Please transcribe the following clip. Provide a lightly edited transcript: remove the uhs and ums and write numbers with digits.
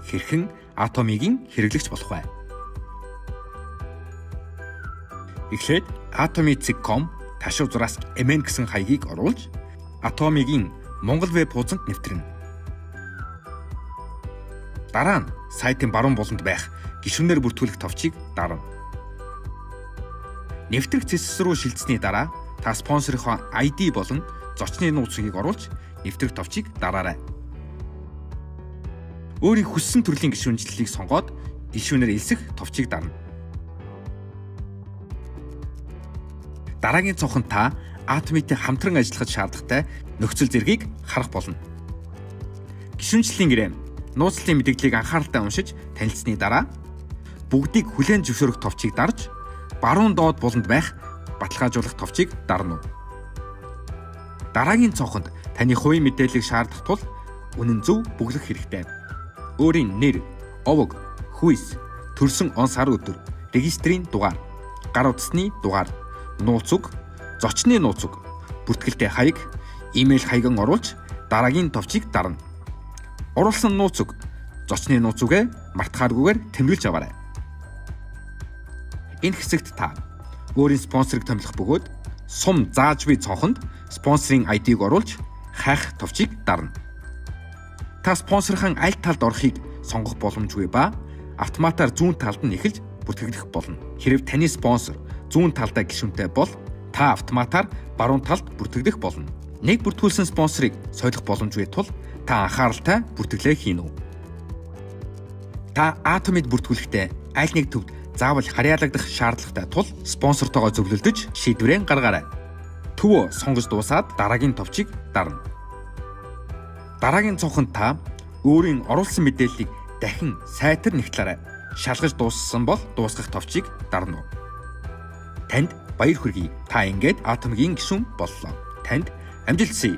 хэрхэн атомын хэрэглэгч болох вэ? Эхлээд atomy.com ташуу зураас MN гэсэн хаягийг оруулж атомын Монгол веб хуудсанд нэвтрэнэ. Дараа нь сайтын баруун болонд байх гишүүнээр бүртгүүлэх товчийг дарна. Нэвтрэх цэцэс рүү шилжсэний дараа та спонсорынхоо ID болон зочны нууцыг оруулж нэвтрэх товчийг дараарай. Өөрийн хүссэн төрлийн гишүүнжлэлийг сонгоод гишүүнээр элсэх товчийг дарна. Дараагийн цонхонд та Atomy-тэй хамтран ажиллахад шаардлагатай нөхцөл зэргийг харах болно. Гишүүнжлэлийн гэрээ нууцлалын мэдээллийг анхааралтай уншиж танилцсны дараа бүгдийг хүлээн зөвшөөрөх товчийг дарж баруун доод болонд байх баталгаажуулах товчийг дарна. Дараагийн цонхонд таны хувийн мэдээллийг шаардах тул үнэн зөв бүглэх хэрэгтэй. Өөрийн нэр, овог, хүйс, төрсөн он сар өдөр, регистрийн дугаар, гар утасны дугаар, нууц үг, зочны нууц үг, бүртгэлтэй хаяг, имэйл хаяган оруулж дараагийн товчийг дарна. Оруулсан нууц үг, зочны нууц үгээ мартахааргүйгээр тэмдэглэж аваарай. Энэ хэсэгт та өөрийн спонсорыг томилох бөгөөд сум зааж буй цонхонд спонсорын ID-г оруулж хайх товчийг дарна. Та спонсорын аль талд орохыг сонгох боломжгүй ба автоматар зүүн талд нь эхэлж бүртгэгдэх болно. Хэрэв таны спонсор зүүн талдаа гишүүнтэй бол та автоматар баруун талд бүртгэгдэх болно. Нэг бүртгүүлсэн спонсорыг солих боломжгүй тул та анхааралтай бүртгэлээ хийнэ. Та Atomy-д бүртгүүлэхдээ аль нэг төвд заавал харьяалагдах шаардлагатай тул спонсортойгоо зөвлөлдөж шийдвэрээ гаргаарай. Төвөө сонгож дуусаад дараагийн товчийг дарна. Дараагийн цонхонд та өөрийн оруулсан мэдээллийг дахин сайтар нэгтлээрэй. Шалгаж дууссан бол дуусгах товчийг дарна. Танд баяр хүргэе. Та ингээд Atomy-гийн гишүүн боллоо. Танд амжилт хүсье.